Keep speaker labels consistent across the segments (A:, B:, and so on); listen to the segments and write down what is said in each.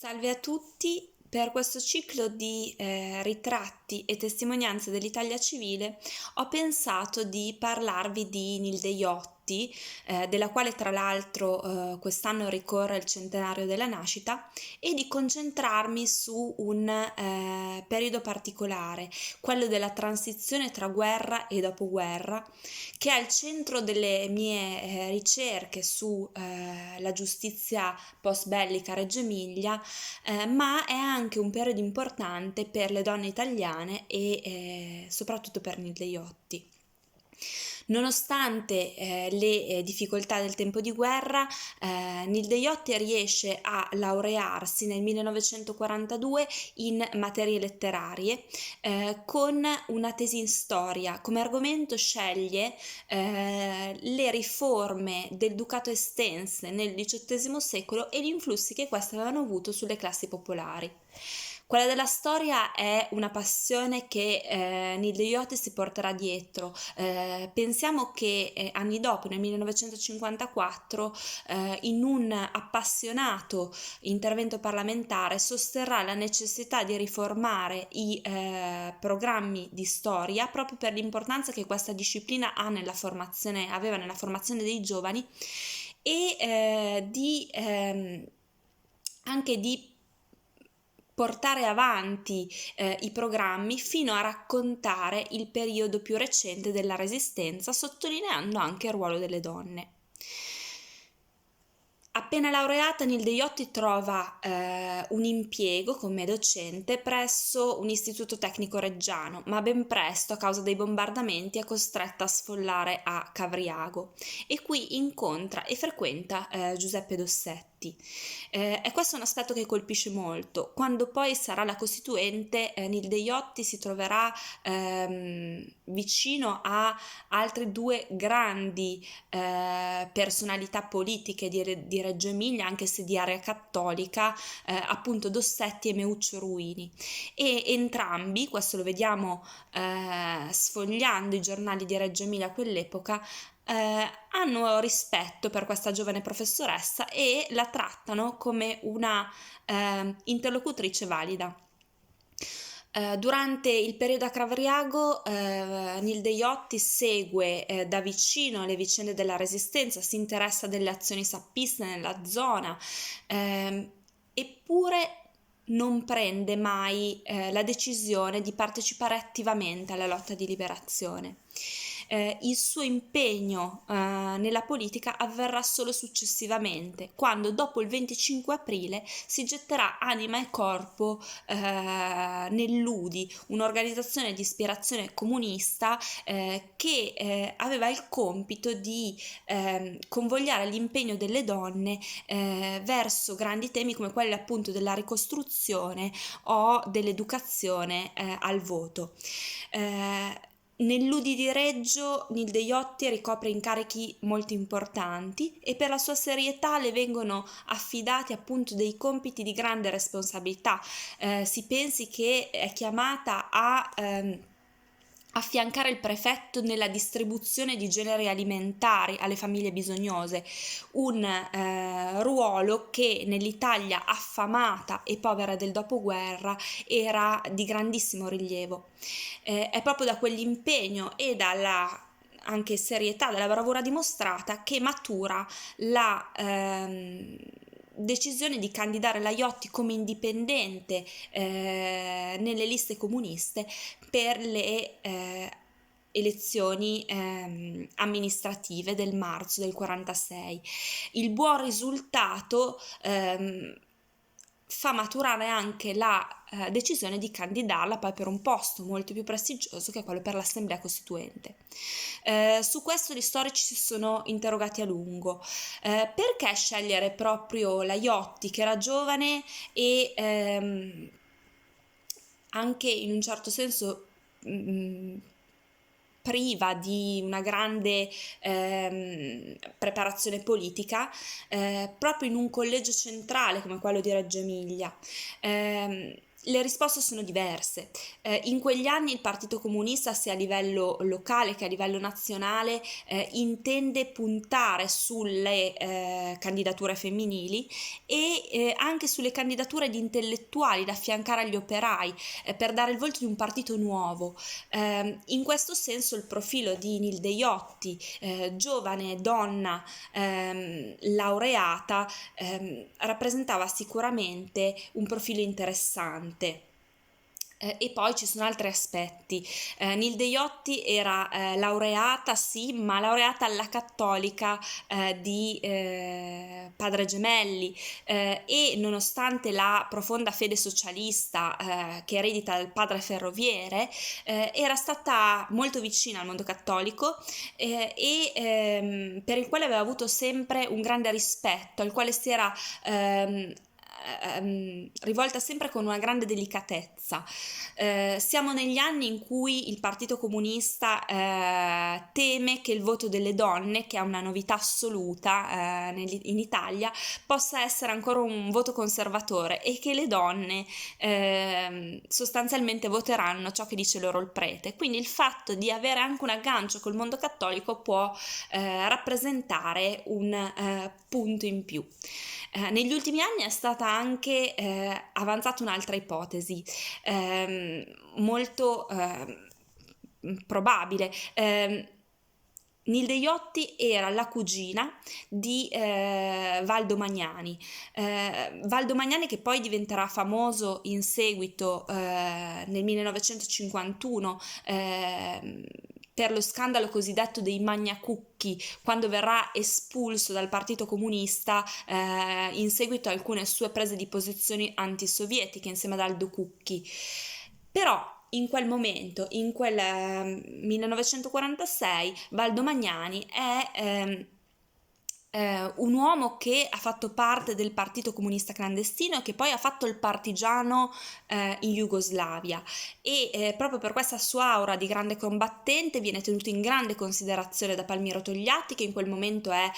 A: Salve a tutti, per questo ciclo di ritratti e testimonianze dell'Italia civile ho pensato di parlarvi di Nilde Iotti, della quale tra l'altro quest'anno ricorre il centenario della nascita, e di concentrarmi su un periodo particolare, quello della transizione tra guerra e dopoguerra, che è al centro delle mie ricerche su la giustizia post-bellica a Reggio Emilia, ma è anche un periodo importante per le donne italiane e soprattutto per Nilde Iotti. Nonostante le difficoltà del tempo di guerra, Nilde Iotti riesce a laurearsi nel 1942 in materie letterarie con una tesi in storia. Come argomento sceglie le riforme del Ducato estense nel XVIII secolo e gli influssi che queste avevano avuto sulle classi popolari. Quella della storia è una passione che Nilde Iotti si porterà dietro. Pensiamo che anni dopo, nel 1954, in un appassionato intervento parlamentare, sosterrà la necessità di riformare i programmi di storia proprio per l'importanza che questa disciplina aveva nella formazione dei giovani e anche di portare avanti i programmi fino a raccontare il periodo più recente della Resistenza, sottolineando anche il ruolo delle donne. Appena laureata, Nilde Iotti trova un impiego come docente presso un istituto tecnico reggiano, ma ben presto, a causa dei bombardamenti, è costretta a sfollare a Cavriago e qui incontra e frequenta Giuseppe Dossetti. E questo è un aspetto che colpisce molto. Quando poi sarà la Costituente, Nilde Iotti si troverà vicino a altre due grandi personalità politiche di Reggio Emilia, anche se di area cattolica, appunto Dossetti e Meuccio Ruini, e entrambi, questo lo vediamo sfogliando i giornali di Reggio Emilia a quell'epoca, hanno rispetto per questa giovane professoressa e la trattano come una interlocutrice valida. Durante il periodo a Cavriago, Nilde Iotti segue da vicino le vicende della Resistenza, si interessa delle azioni sappiste nella zona, eppure non prende mai la decisione di partecipare attivamente alla lotta di liberazione. Il suo impegno nella politica avverrà solo successivamente, quando dopo il 25 aprile si getterà anima e corpo nell'UDI, un'organizzazione di ispirazione comunista che aveva il compito di convogliare l'impegno delle donne verso grandi temi come quelli appunto della ricostruzione o dell'educazione al voto. Nell'UDI di Reggio Nilde Iotti ricopre incarichi molto importanti e per la sua serietà le vengono affidati appunto dei compiti di grande responsabilità. Si pensi che è chiamata a affiancare il prefetto nella distribuzione di generi alimentari alle famiglie bisognose, un ruolo che nell'Italia affamata e povera del dopoguerra era di grandissimo rilievo. È proprio da quell'impegno e dalla anche serietà, della bravura dimostrata, che matura la decisione di candidare la Iotti come indipendente nelle liste comuniste per le elezioni amministrative del marzo del 46. Il buon risultato fa maturare anche la decisione di candidarla poi per un posto molto più prestigioso, che è quello per l'Assemblea Costituente. Su questo gli storici si sono interrogati a lungo. Perché scegliere proprio la Iotti, che era giovane e anche in un certo senso priva di una grande preparazione politica, proprio in un collegio centrale come quello di Reggio Emilia? Le risposte sono diverse. In quegli anni il Partito Comunista, sia a livello locale che a livello nazionale, intende puntare sulle candidature femminili e anche sulle candidature di intellettuali da affiancare agli operai, per dare il volto di un partito nuovo. In questo senso il profilo di Nilde Iotti, giovane donna laureata, rappresentava sicuramente un profilo interessante. E poi ci sono altri aspetti. Nilde Iotti era laureata, sì, ma laureata alla Cattolica di Padre Gemelli, e nonostante la profonda fede socialista che eredita dal padre ferroviere, era stata molto vicina al mondo cattolico, per il quale aveva avuto sempre un grande rispetto, al quale si era rivolta sempre con una grande delicatezza. Siamo negli anni in cui il Partito Comunista teme che il voto delle donne, che è una novità assoluta in Italia, possa essere ancora un voto conservatore e che le donne sostanzialmente voteranno ciò che dice loro il prete. Quindi il fatto di avere anche un aggancio col mondo cattolico può rappresentare un punto in più. Negli ultimi anni è stata anche avanzata un'altra ipotesi molto probabile. Nilde Iotti era la cugina di Valdo Magnani. Valdo Magnani, che poi diventerà famoso in seguito nel 1951 per lo scandalo cosiddetto dei Magnacucchi, quando verrà espulso dal Partito Comunista in seguito a alcune sue prese di posizioni antisovietiche insieme ad Aldo Cucchi. Però in quel momento, in quel 1946, Valdo Magnani è un uomo che ha fatto parte del Partito Comunista clandestino e che poi ha fatto il partigiano in Jugoslavia, e proprio per questa sua aura di grande combattente viene tenuto in grande considerazione da Palmiro Togliatti, che in quel momento è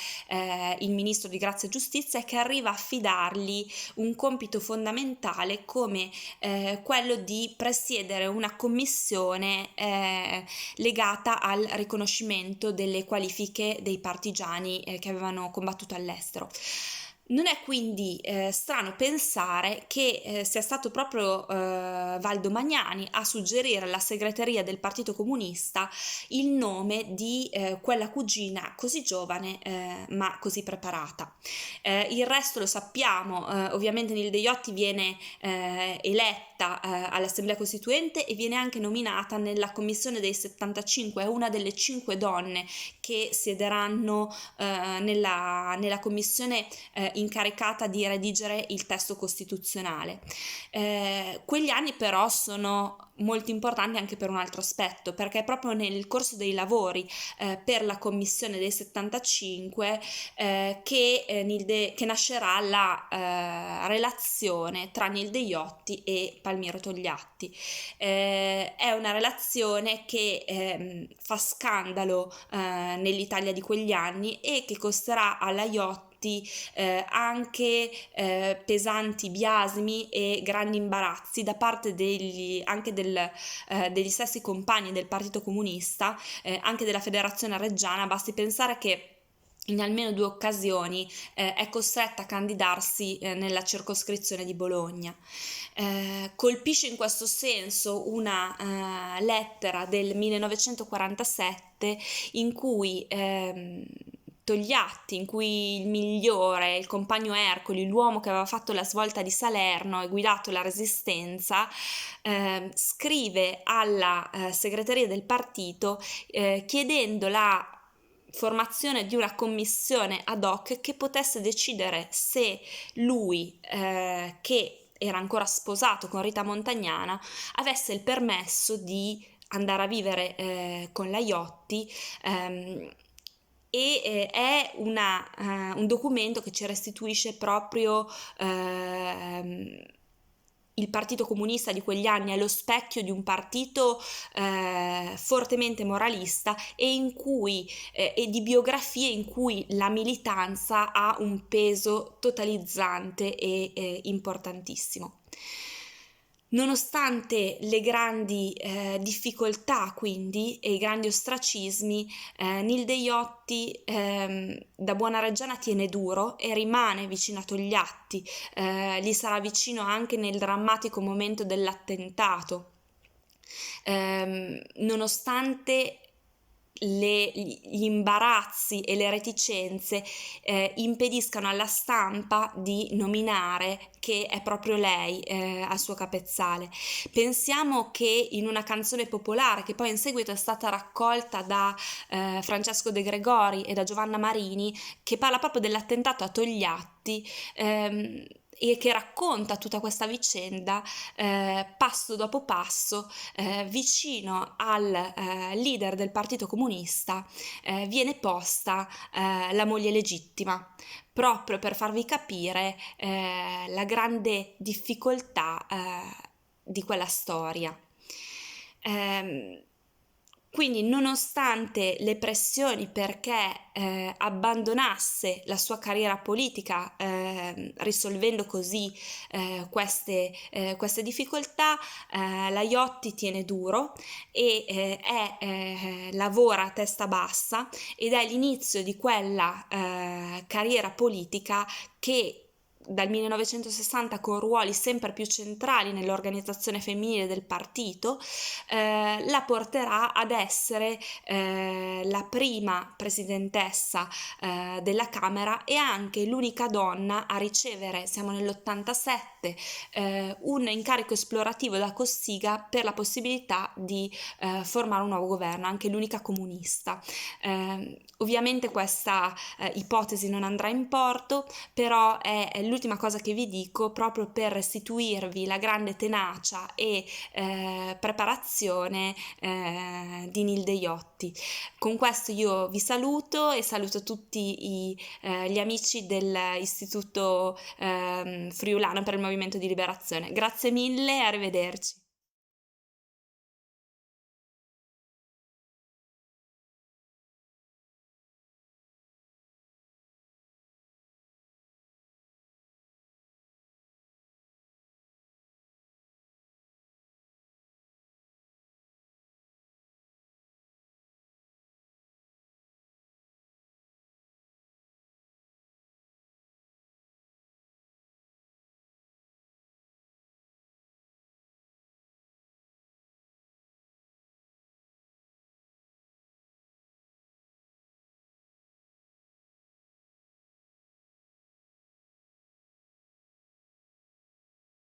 A: il ministro di Grazia e Giustizia, e che arriva a affidargli un compito fondamentale come quello di presiedere una commissione legata al riconoscimento delle qualifiche dei partigiani che avevano combattuto all'estero. Non è quindi strano pensare che sia stato proprio Valdo Magnani a suggerire alla segreteria del Partito Comunista il nome di quella cugina così giovane ma così preparata. Il resto lo sappiamo. Ovviamente Nilde Iotti viene eletta all'Assemblea Costituente e viene anche nominata nella Commissione dei 75, è una delle 5 donne che siederanno nella commissione incaricata di redigere il testo costituzionale. Quegli anni però sono molto importanti anche per un altro aspetto, perché è proprio nel corso dei lavori per la commissione dei 75 che nascerà la relazione tra Nilde Iotti e Palmiro Togliatti. È una relazione che fa scandalo nell'Italia di quegli anni e che costerà alla Iotti anche pesanti biasimi e grandi imbarazzi da parte degli stessi compagni del Partito Comunista, anche della Federazione Reggiana. Basti pensare che in almeno 2 occasioni è costretta a candidarsi nella circoscrizione di Bologna. Colpisce in questo senso una lettera del 1947 in cui Togliatti, in cui il migliore, il compagno Ercoli, l'uomo che aveva fatto la svolta di Salerno e guidato la resistenza, scrive alla segreteria del partito chiedendo la formazione di una commissione ad hoc che potesse decidere se lui, che era ancora sposato con Rita Montagnana, avesse il permesso di andare a vivere con la Iotti, è un documento che ci restituisce proprio il Partito Comunista di quegli anni. È lo specchio di un partito fortemente moralista e di biografie in cui la militanza ha un peso totalizzante e importantissimo. Nonostante le grandi difficoltà quindi e i grandi ostracismi, Nilde Iotti da buona reggiana tiene duro e rimane vicino a Togliatti, gli sarà vicino anche nel drammatico momento dell'attentato. Nonostante gli imbarazzi e le reticenze impediscano alla stampa di nominare che è proprio lei al suo capezzale. Pensiamo che in una canzone popolare, che poi in seguito è stata raccolta da Francesco De Gregori e da Giovanna Marini, che parla proprio dell'attentato a Togliatti, e che racconta tutta questa vicenda passo dopo passo, vicino al leader del Partito Comunista viene posta la moglie legittima, proprio per farvi capire la grande difficoltà di quella storia. Quindi, nonostante le pressioni perché abbandonasse la sua carriera politica, risolvendo così queste difficoltà, la Iotti tiene duro e lavora a testa bassa, ed è l'inizio di quella carriera politica che dal 1960, con ruoli sempre più centrali nell'organizzazione femminile del partito, la porterà ad essere la prima presidentessa della Camera e anche l'unica donna a ricevere, siamo nell'87, un incarico esplorativo da Cossiga per la possibilità di formare un nuovo governo, anche l'unica comunista. Ovviamente questa ipotesi non andrà in porto, però è l'ultima cosa che vi dico, proprio per restituirvi la grande tenacia e preparazione di Nilde Iotti. Con questo io vi saluto e saluto tutti gli amici dell'Istituto Friulano per il Movimento di Liberazione. Grazie mille e arrivederci.